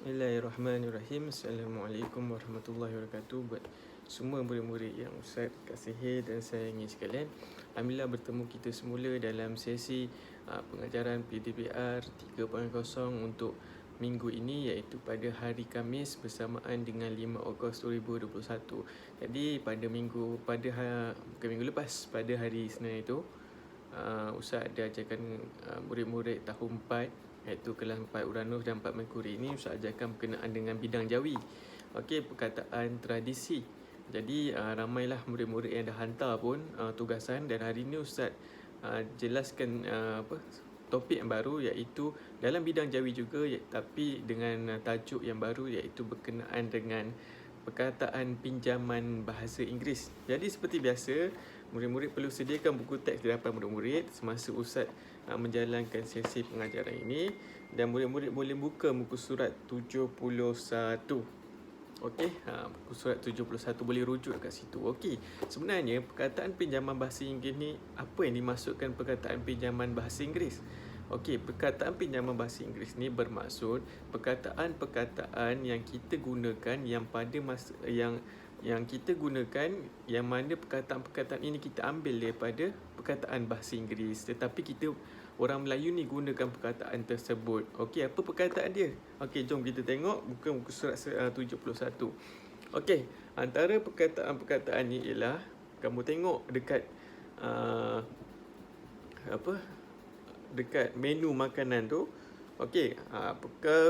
Bismillahirrahmanirrahim. Assalamualaikum warahmatullahi wabarakatuh. Buat semua murid-murid yang Ustaz kasihi dan sayangi sekalian, alhamdulillah bertemu kita semula dalam sesi pengajaran PDPR 3.0 untuk minggu ini, iaitu pada hari Khamis bersamaan dengan 5 Ogos 2021. Jadi bukan minggu lepas, pada hari Senin itu Ustaz ada ajarkan murid-murid tahun 4, iaitu kelas 4 Uranus dan 4 Merkuri. Ini Ustaz ajarkan berkenaan dengan bidang Jawi. Okey, perkataan tradisi. Jadi ramailah murid-murid yang dah hantar pun tugasan, dan hari ini Ustaz jelaskan topik yang baru, iaitu dalam bidang Jawi juga, tapi dengan tajuk yang baru, iaitu berkenaan dengan perkataan pinjaman bahasa Inggeris. Jadi seperti biasa, murid-murid perlu sediakan buku teks di hadapan murid-murid semasa Ustaz menjalankan sesi pengajaran ini, dan murid-murid boleh buka muka surat 71. Okey, muka surat 71 boleh rujuk kat situ. Okey, sebenarnya perkataan pinjaman bahasa Inggeris ni, apa yang dimaksudkan perkataan pinjaman bahasa Inggeris? Okey, perkataan pinjaman bahasa Inggeris ni bermaksud perkataan-perkataan yang kita gunakan yang pada masa yang kita gunakan, yang mana perkataan-perkataan ini kita ambil daripada perkataan bahasa Inggeris, tetapi kita orang Melayu ni gunakan perkataan tersebut. Okey, apa perkataan dia? Okey, jom kita tengok buka muka surat 71. Okey, antara perkataan-perkataan ni ialah, kamu tengok dekat dekat menu makanan tu. Okey,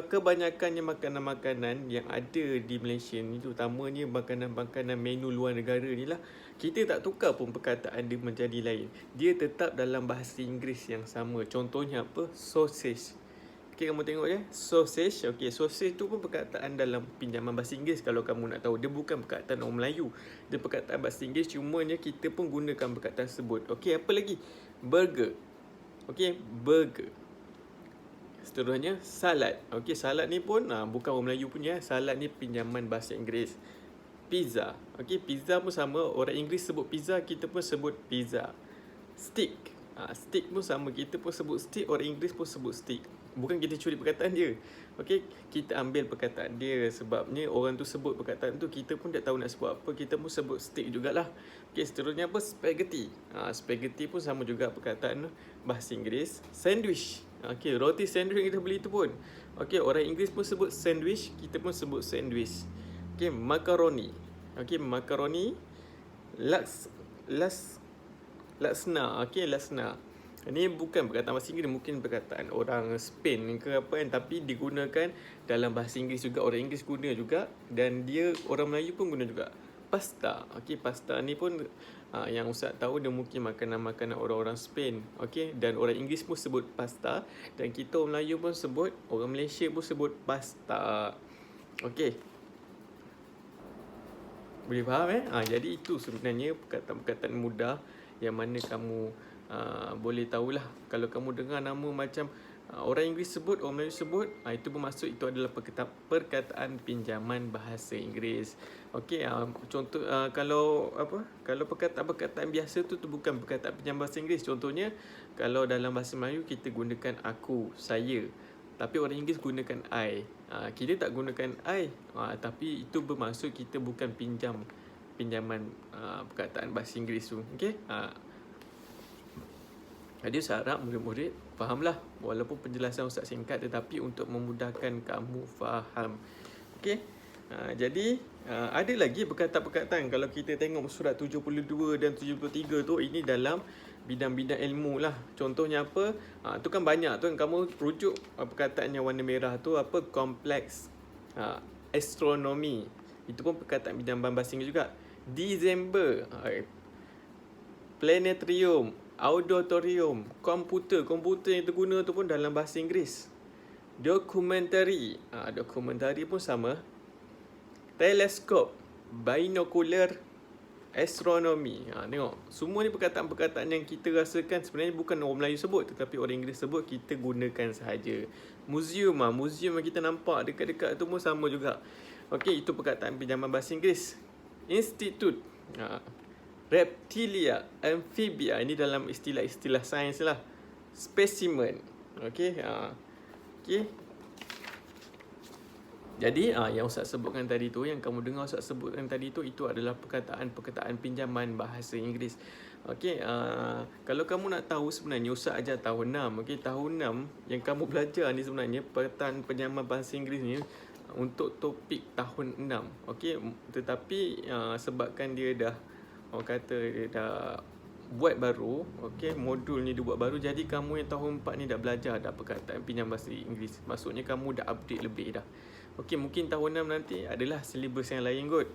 kebanyakannya makanan-makanan yang ada di Malaysia ni, terutamanya makanan-makanan menu luar negara ni lah, kita tak tukar pun perkataan dia menjadi lain. Dia tetap dalam bahasa Inggeris yang sama. Contohnya apa? Sausage. Okey, kamu tengok je, sausage. Okey, sausage tu pun perkataan dalam pinjaman bahasa Inggeris. Kalau kamu nak tahu, dia bukan perkataan orang Melayu, dia perkataan bahasa Inggeris, cumanya kita pun gunakan perkataan tersebut. Okey, apa lagi? Burger. Okey, burger. Seterusnya, salad. Okey, salad ni pun bukan orang Melayu punya. Salad ni pinjaman bahasa Inggeris. Pizza. Okey, pizza pun sama. Orang Inggeris sebut pizza, kita pun sebut pizza. Steak. Steak pun sama. Kita pun sebut steak, orang Inggeris pun sebut steak. Bukan kita curi perkataan dia. Okey, kita ambil perkataan dia. Sebabnya orang tu sebut perkataan tu, kita pun tak tahu nak sebut apa, kita pun sebut steak jugalah. Okey, seterusnya apa? Spaghetti. Spaghetti pun sama juga perkataan bahasa Inggeris. Sandwich. Okey, roti sandwich yang kita beli tu pun. Okey, orang Inggeris pun sebut sandwich, kita pun sebut sandwich. Okey, macaroni. Okey, macaroni. Lasna. Okey, lasna. Ini bukan perkataan bahasa Inggeris, mungkin perkataan orang Spain ke apa kan, tapi digunakan dalam bahasa Inggeris juga, orang Inggeris guna juga, dan dia orang Melayu pun guna juga. Pasta. Okey, pasta ni pun yang Ustaz tahu, dia mungkin makanan-makanan orang-orang Spain. Okey, dan orang Inggeris pun sebut pasta, dan kita orang Melayu pun sebut, orang Malaysia pun sebut pasta. Okey, boleh faham jadi itu sebenarnya perkataan-perkataan mudah yang mana kamu boleh tahulah. Kalau kamu dengar nama macam orang Inggeris sebut, orang Melayu sebut, itu bermaksud itu adalah perkataan pinjaman bahasa Inggeris. Okey, contoh kalau perkataan-perkataan biasa tu bukan perkataan pinjaman bahasa Inggeris. Contohnya, kalau dalam bahasa Melayu kita gunakan aku, saya, tapi orang Inggeris gunakan I. Kita tak gunakan I, tapi itu bermaksud kita bukan pinjaman perkataan bahasa Inggeris tu. Okey. Jadi saya harap murid-murid fahamlah, walaupun penjelasan Ustaz singkat, tetapi untuk memudahkan kamu faham. Okey. Jadi ada lagi perkataan-perkataan. Kalau kita tengok surat 72 dan 73 tu, ini dalam bidang-bidang ilmu lah. Contohnya apa? Tu kan banyak tu kan, kamu rujuk perkataan yang warna merah tu apa? Kompleks. Astronomi. Itu pun perkataan bidang bahasa Inggeris juga. December. Planetarium, auditorium, komputer yang terguna tu pun dalam bahasa Inggeris. Dokumentari, dokumentari pun sama. Teleskop, binokular, astronomi. Tengok, semua ni perkataan-perkataan yang kita rasakan sebenarnya bukan orang Melayu sebut, tetapi orang Inggeris sebut, kita gunakan sahaja. Museum, museum yang kita nampak dekat-dekat tu pun sama juga. Okey, itu perkataan pinjaman bahasa Inggeris. Institut, reptilia, amphibia, ini dalam istilah-istilah sains lah. Specimen. Okey. Okey. Jadi yang Ustaz sebutkan tadi tu, yang kamu dengar Ustaz sebutkan tadi tu, itu adalah perkataan pinjaman bahasa Inggeris. Okey, kalau kamu nak tahu sebenarnya Ustaz ajar tahun 6. Okey, tahun 6 yang kamu belajar ni sebenarnya perkataan pinjaman bahasa Inggeris ni untuk topik tahun 6. Okey, tetapi sebabkan dia dah orang kata dia dah buat baru, okey, modul ni dia buat baru, jadi kamu yang tahun 4 ni dah belajar dah perkataan pinjaman bahasa Inggeris. Maksudnya kamu dah update lebih dah. Okey, mungkin tahun 6 nanti adalah silibus yang lain kot.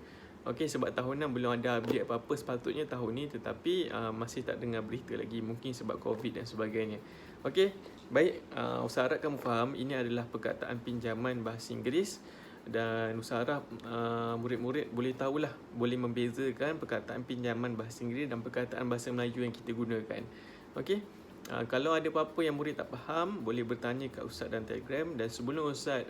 Okey, sebab tahun 6 belum ada update apa-apa sepatutnya tahun ni, tetapi masih tak dengar berita lagi, mungkin sebab COVID dan sebagainya. Okey, baik, Ustaz harap kamu faham ini adalah perkataan pinjaman bahasa Inggeris. Dan Ustaz harap murid-murid boleh tahulah, boleh membezakan perkataan pinjaman bahasa Inggeris dan perkataan bahasa Melayu yang kita gunakan. Okey, kalau ada apa-apa yang murid tak faham, boleh bertanya kat Ustaz dan Telegram. Dan sebelum Ustaz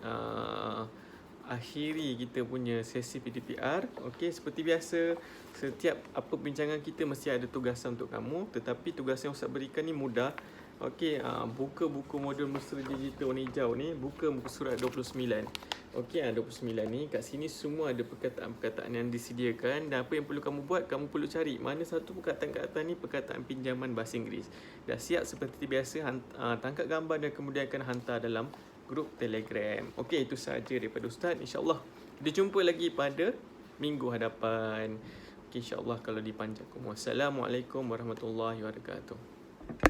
akhiri kita punya sesi PDPR, okey, seperti biasa, setiap apa bincangan kita mesti ada tugasan untuk kamu. Tetapi tugasan yang Ustaz berikan ni mudah. Okey, buka buku modul Mesra Digital warna hijau ni, buka muka surat 29. Okey, 29 ni, kat sini semua ada perkataan-perkataan yang disediakan. Dan apa yang perlu kamu buat, kamu perlu cari mana satu perkataan-perkataan ni perkataan pinjaman bahasa Inggeris. Dah siap seperti biasa, tangkap gambar dan kemudian akan hantar dalam grup Telegram. Okey, itu sahaja daripada Ustaz. InsyaAllah kita jumpa lagi pada minggu hadapan. Okey, insyaAllah kalau dipanjangkan. Wassalamualaikum warahmatullahi wabarakatuh.